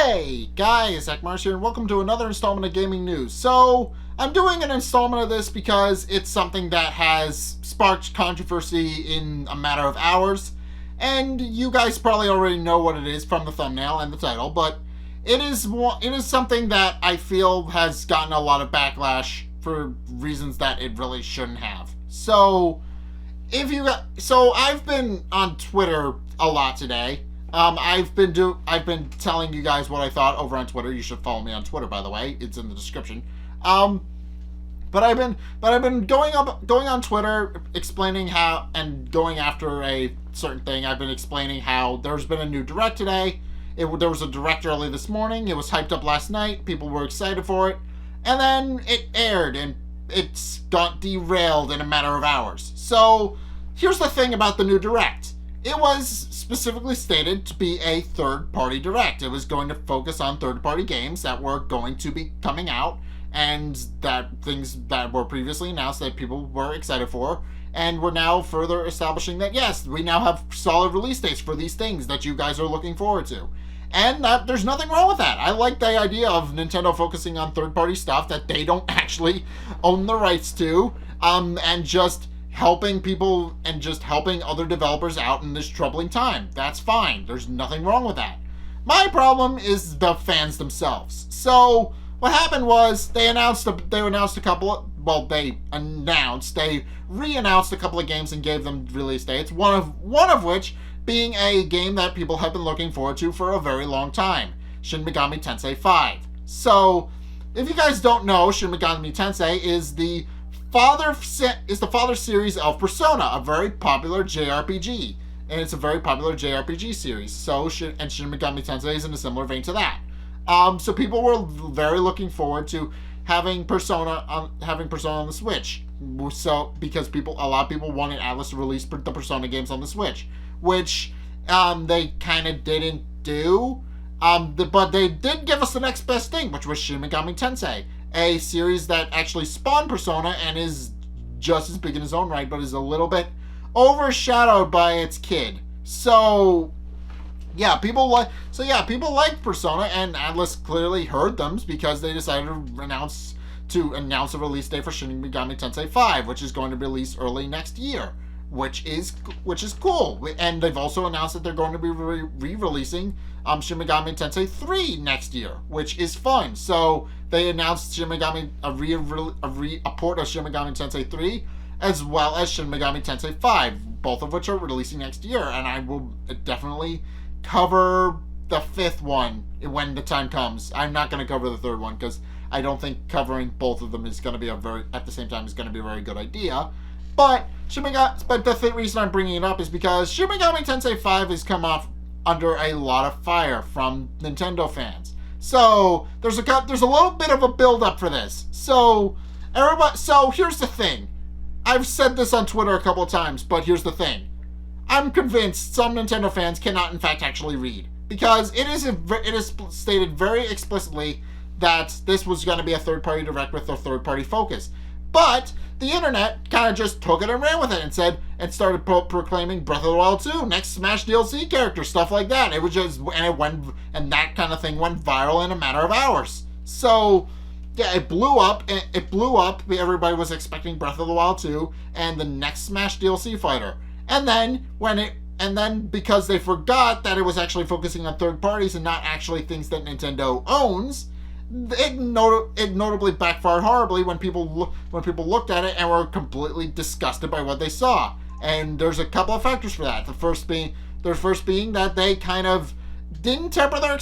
Hey guys, Zack here, and welcome to another installment of Gaming News. So, I'm doing an installment of this because it's something that has sparked controversy in a matter of hours, and you guys probably already know what it is from the thumbnail and the title, but it is something that I feel has gotten a lot of backlash for reasons that it really shouldn't have. So, I've been on Twitter a lot today. I've been telling you guys what I thought over on Twitter. You should follow me on Twitter, by the way. It's in the description. But I've been going on Twitter explaining how, and going after a certain thing. I've been explaining how there's been a new direct today. There was a direct early this morning. It was hyped up last night. People were excited for it, and then it aired and it's got derailed in a matter of hours. So here's the thing about the new direct. It was specifically stated to be a third-party direct. It was going to focus on third-party games that were going to be coming out, and that things that were previously announced that people were excited for, and we're now further establishing that, yes, we now have solid release dates for these things that you guys are looking forward to. And there's nothing wrong with that. I like the idea of Nintendo focusing on third-party stuff that they don't actually own the rights to, and just helping people and just helping other developers out in this troubling time. That's fine. There's nothing wrong with that. My problem is the fans themselves. So what happened was they re-announced a couple of games and gave them release dates. One of which being a game that people have been looking forward to for a very long time, Shin Megami Tensei 5. So if you guys don't know, Shin Megami Tensei is the father series of Persona, a very popular JRPG, and it's a very popular JRPG series. So, Shin Megami Tensei is in a similar vein to that. So people were very looking forward to having Persona on the Switch. So because a lot of people wanted Atlus to release the Persona games on the Switch, which they kind of didn't do. But they did give us the next best thing, which was Shin Megami Tensei, a series that actually spawned Persona and is just as big in its own right, but is a little bit overshadowed by its kid. So people liked Persona, and Atlus clearly heard them because they decided to announce a release date for Shin Megami Tensei 5, which is going to be released early next year, which is cool. And they've also announced that they're going to be re-releasing Shin Megami Tensei 3 next year, which is fun. So they announced a port of Shin Megami Tensei 3, as well as Shin Megami Tensei 5, both of which are releasing next year. And I will definitely cover the fifth one when the time comes. I'm not going to cover the third one because I don't think covering both of them is going to be a very good idea. But the reason I'm bringing it up is because Shin Megami Tensei 5 has come off under a lot of fire from Nintendo fans. So there's a little bit of a build-up for this. So here's the thing. I've said this on Twitter a couple of times, but here's the thing. I'm convinced some Nintendo fans cannot, in fact, actually read, because it is stated very explicitly that this was going to be a third-party direct with a third-party focus. But the internet kind of just took it and ran with it and started proclaiming Breath of the Wild 2, next Smash DLC character, stuff like that. It was just, and that kind of thing went viral in a matter of hours. So, yeah, it blew up. Everybody was expecting Breath of the Wild 2 and the next Smash DLC fighter. And then because they forgot that it was actually focusing on third parties and not actually things that Nintendo owns, it notably backfired horribly when people looked at it and were completely disgusted by what they saw. And there's a couple of factors for that. The first being that they kind of didn't temper their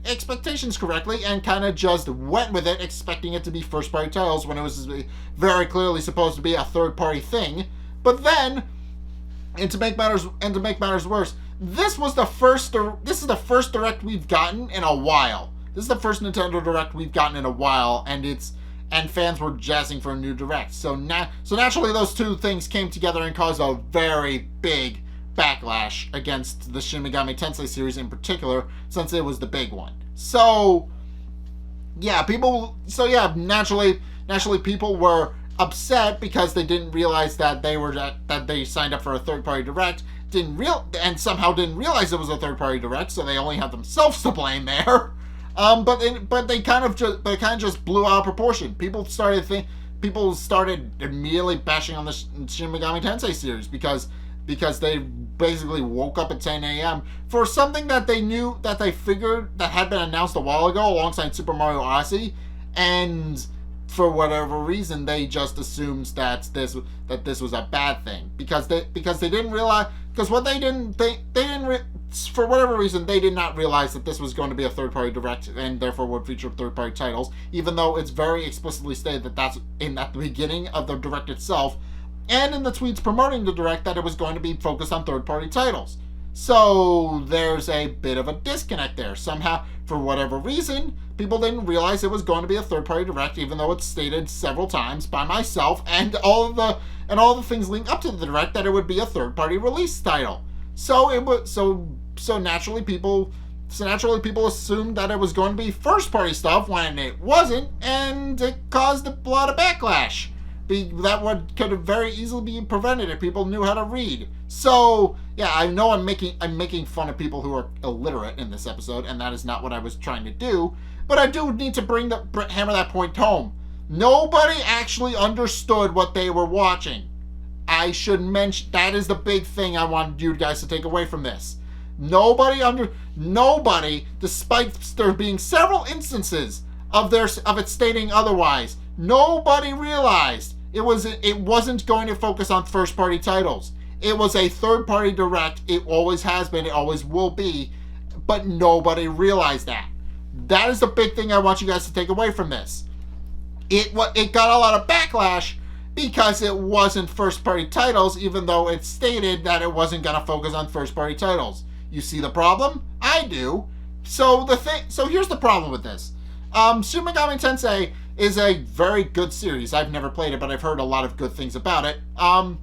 expectations correctly and kind of just went with it, expecting it to be first-party titles when it was very clearly supposed to be a third-party thing. But then, and to make matters worse, this is the first direct we've gotten in a while. This is the first Nintendo Direct we've gotten in a while, and fans were jazzing for a new Direct. So naturally, those two things came together and caused a very big backlash against the Shin Megami Tensei series in particular, since it was the big one. Naturally, people were upset because they didn't realize that they signed up for a third-party Direct, somehow didn't realize it was a third-party Direct, so they only have themselves to blame there. But they kind of just blew out of proportion. People started immediately bashing on the Shin Megami Tensei series because they basically woke up at 10 a.m. for something that they figured that had been announced a while ago alongside Super Mario Odyssey, and for whatever reason they just assumed that this was a bad thing because they didn't realize, because what they didn't for whatever reason they did not realize that this was going to be a third-party direct and therefore would feature third-party titles, even though it's very explicitly stated that that's at the beginning of the direct itself and in the tweets promoting the direct that it was going to be focused on third-party titles. So there's a bit of a disconnect there. Somehow, for whatever reason, people didn't realize it was going to be a third-party direct, even though it's stated several times by myself and all the things leading up to the direct that it would be a third-party release title. So naturally people assumed that it was going to be first-party stuff when it wasn't, and it caused a lot of backlash. That could have very easily been prevented if people knew how to read. So yeah, I know I'm making fun of people who are illiterate in this episode, and that is not what I was trying to do. But I do need to hammer that point home. Nobody actually understood what they were watching. I should mention that is the big thing I wanted you guys to take away from this. Nobody, despite there being several instances of it stating otherwise, nobody realized it wasn't going to focus on first-party titles. It was a third-party direct. It always has been. It always will be. But nobody realized that. That is the big thing I want you guys to take away from this. It got a lot of backlash because it wasn't first-party titles, even though it stated that it wasn't going to focus on first-party titles. You see the problem? I do. So here's the problem with this. Shin Megami Tensei is a very good series. I've never played it, but I've heard a lot of good things about it. And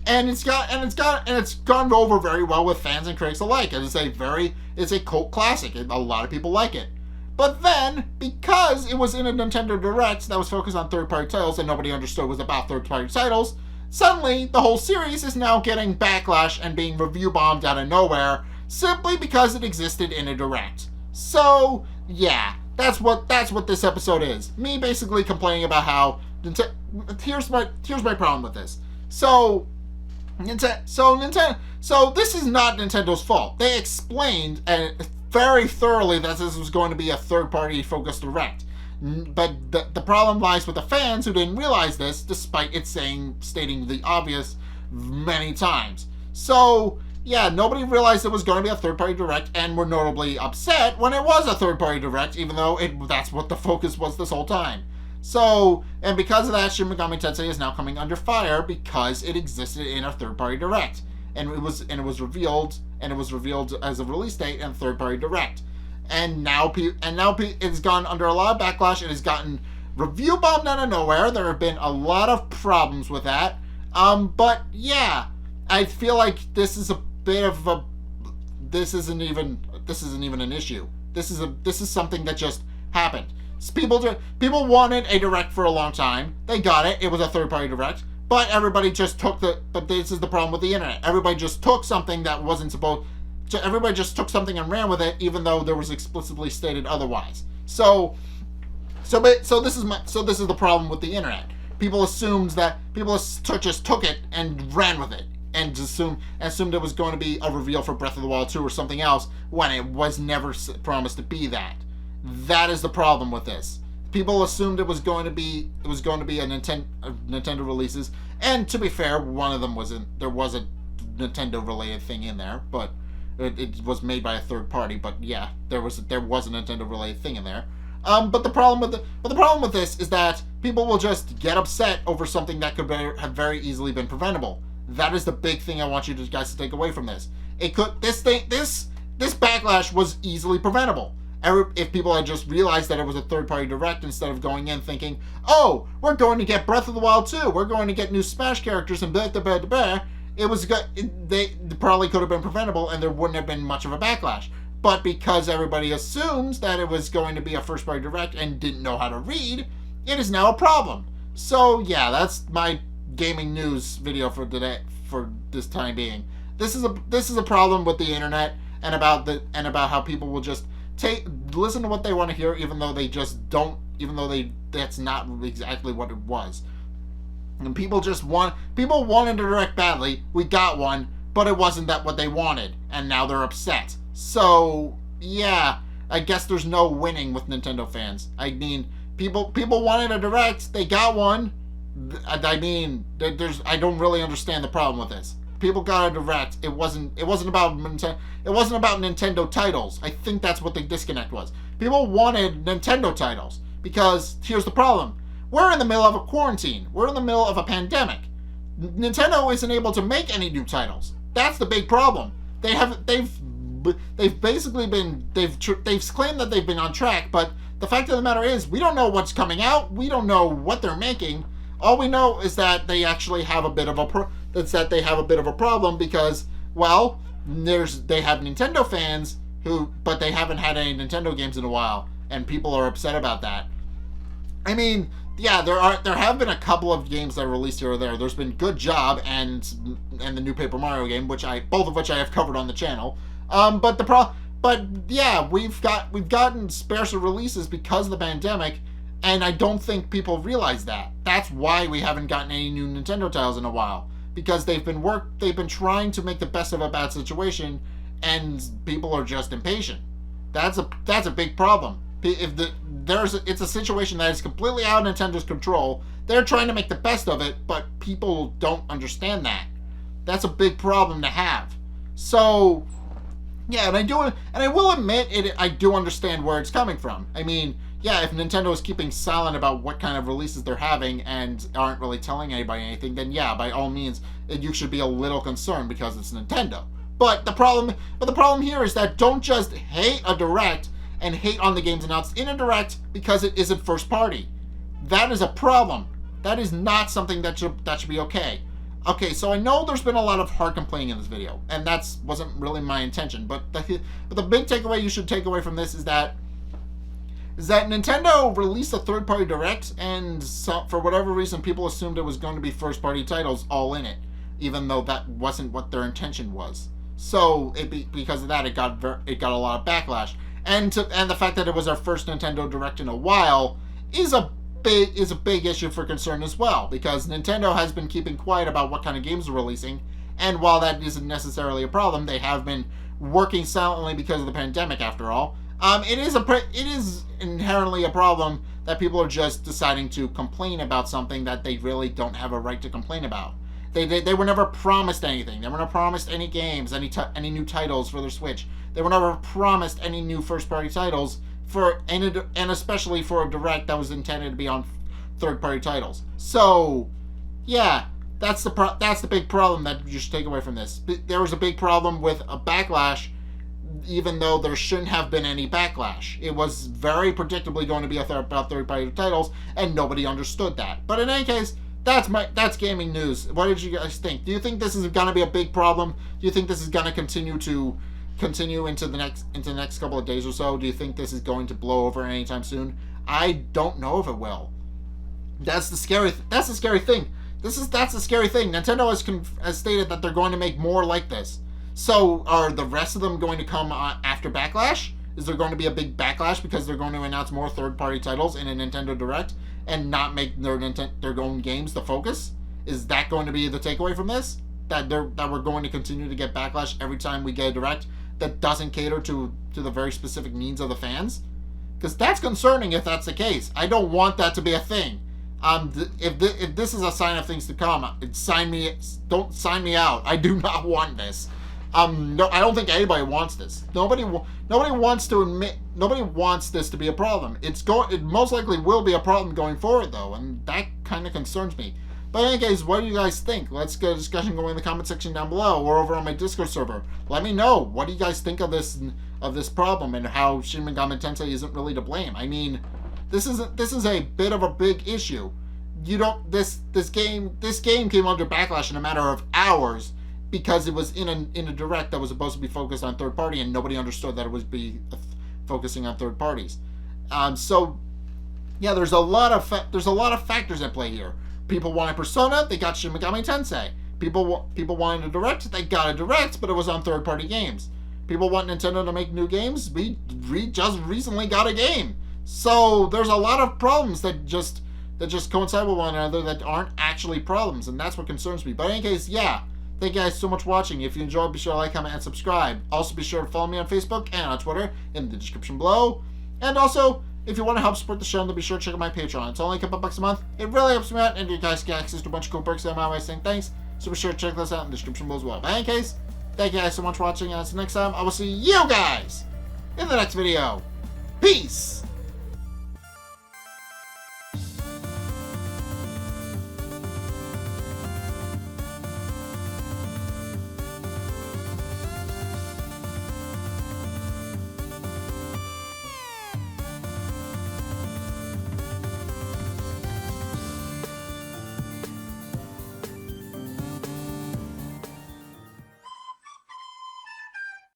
it's gone over very well with fans and critics alike. It's a cult classic. A lot of people like it. But then, because it was in a Nintendo Direct that was focused on third-party titles and nobody understood was about third-party titles, suddenly the whole series is now getting backlash and being review bombed out of nowhere simply because it existed in a Direct. So yeah, that's what this episode is. Me basically complaining about how here's my problem with this. So this is not Nintendo's fault. They explained very thoroughly that this was going to be a third-party focused direct. But the problem lies with the fans who didn't realize this, despite it stating the obvious many times. So yeah, nobody realized it was going to be a third-party direct and were notably upset when it was a third-party direct, even though that's what the focus was this whole time. So, and because of that, Shin Megami Tensei is now coming under fire because it existed in a third-party direct, and it was revealed as a release date and third-party direct, and now it's gone under a lot of backlash. It has gotten review bombed out of nowhere. There have been a lot of problems with that. But yeah, I feel like this is a bit of a this isn't even an issue. This is something that just happened. People wanted a direct for a long time. They got it. It was a third-party direct. But everybody just took but this is the problem with the internet. Everybody just took something that wasn't supposed to. Everybody just took something and ran with it, even though there was explicitly stated otherwise. So this is the problem with the internet. People just took it and ran with it, and assumed it was going to be a reveal for Breath of the Wild 2 or something else when it was never promised to be that. That is the problem with this. People assumed it was going to be a Nintendo releases, and to be fair, one of them there was a Nintendo related thing in there, but it was made by a third party. But yeah, there was a Nintendo related thing in there. But the problem with this is that people will just get upset over something that could have very easily been preventable. That is the big thing I want you guys to take away from this. This backlash was easily preventable. If people had just realized that it was a third-party direct instead of going in thinking, oh, we're going to get Breath of the Wild 2, we're going to get new Smash characters and blah, blah, blah, blah, they probably could have been preventable and there wouldn't have been much of a backlash. But because everybody assumes that it was going to be a first-party direct and didn't know how to read, it is now a problem. So yeah, that's my gaming news video for today, for this time being. This is a problem with the internet and about how people will just listen to what they want to hear, even though they just don't. Even though that's not exactly what it was. And people wanted a direct badly. We got one, but it wasn't that what they wanted, and now they're upset. So yeah, I guess there's no winning with Nintendo fans. I mean, people wanted a direct. They got one. I mean, I don't really understand the problem with this. People got a direct. It wasn't about Nintendo titles. I think that's what the disconnect was. People wanted Nintendo titles because here's the problem: we're in the middle of a quarantine. We're in the middle of a pandemic. Nintendo isn't able to make any new titles. That's the big problem. They've basically been they've claimed that they've been on track, but the fact of the matter is we don't know what's coming out. We don't know what they're making. All we know is that they actually have a bit of a problem because, well, they have Nintendo fans but they haven't had any Nintendo games in a while, and people are upset about that. I mean, yeah, there have been a couple of games that are released here or there. There's been Good Job and the new Paper Mario game, both of which I have covered on the channel. But yeah, we've gotten sparse releases because of the pandemic. And I don't think people realize that. That's why we haven't gotten any new Nintendo titles in a while. Because they've been trying to make the best of a bad situation, and people are just impatient. That's a big problem. It's a situation that is completely out of Nintendo's control. They're trying to make the best of it, but people don't understand that. That's a big problem to have. So yeah, and I will admit I do understand where it's coming from. I mean, yeah, if Nintendo is keeping silent about what kind of releases they're having and aren't really telling anybody anything, then yeah, by all means, you should be a little concerned because it's Nintendo. But the problem here is that don't just hate a direct and hate on the games announced in a direct because it isn't first party. That is a problem. That is not something that should be okay. Okay, so I know there's been a lot of hard complaining in this video, and that wasn't really my intention. But the big takeaway you should take away from this is that Nintendo released a third-party direct, and for whatever reason, people assumed it was going to be first-party titles all in it, even though that wasn't what their intention was. So because of that, it got a lot of backlash, and the fact that it was our first Nintendo direct in a while is a big issue for concern as well, because Nintendo has been keeping quiet about what kind of games they're releasing, and while that isn't necessarily a problem, they have been working silently because of the pandemic. After all. It is inherently a problem that people are just deciding to complain about something that they really don't have a right to complain about. They were never promised anything. They were never promised any games, any new titles for their Switch. They were never promised any new first-party titles and especially for a direct that was intended to be on third-party titles. So, yeah, that's the big problem that you should take away from this. There was a big problem with a Backlash, even though there shouldn't have been any backlash. It was very predictably going to be about third-party titles, and nobody understood that. But in any case, that's gaming news. What did you guys think? Do you think this is going to be a big problem? Do you think this is going to continue into the next couple of days or so? Do you think this is going to blow over anytime soon? I don't know if it will. That's the scary thing. That's the scary thing. Nintendo has stated that they're going to make more like this. So, are the rest of them going to come after Backlash? Is there going to be a big backlash because they're going to announce more third-party titles in a Nintendo Direct and not make their own games the focus? Is that going to be the takeaway from this? That we're going to continue to get backlash every time we get a Direct that doesn't cater to the very specific needs of the fans? Because that's concerning if that's the case. I don't want that to be a thing. If this is a sign of things to come, don't sign me out. I do not want this. No, I don't think anybody wants this. Nobody wants this to be a problem. It most likely will be a problem going forward, though, and that kind of concerns me. But in any case, what do you guys think? Let's get a discussion going in the comment section down below or over on my Discord server. Let me know. What do you guys think of this problem and how Shin Megami Tensei isn't really to blame? I mean, this is a bit of a big issue. This game came under backlash in a matter of hours because it was in a direct that was supposed to be focused on third party, and nobody understood that it was focusing on third parties. So yeah, there's a lot of factors at play here. People wanted Persona, they got Shin Megami Tensei. People wanted a direct, they got a direct, but it was on third party games. people want Nintendo to make new games. We just recently got a game. So there's a lot of problems that just coincide with one another that aren't actually problems, and that's what concerns me. But in any case, yeah, thank you guys so much for watching. If you enjoyed, be sure to like, comment, and subscribe. Also, be sure to follow me on Facebook and on Twitter in the description below. And also, if you want to help support the show, then be sure to check out my Patreon. It's only a couple bucks a month. It really helps me out, and you guys get access to a bunch of cool perks that I'm always saying thanks. So be sure to check those out in the description below as well. But in any case, thank you guys so much for watching, and until next time, I will see you guys in the next video. Peace!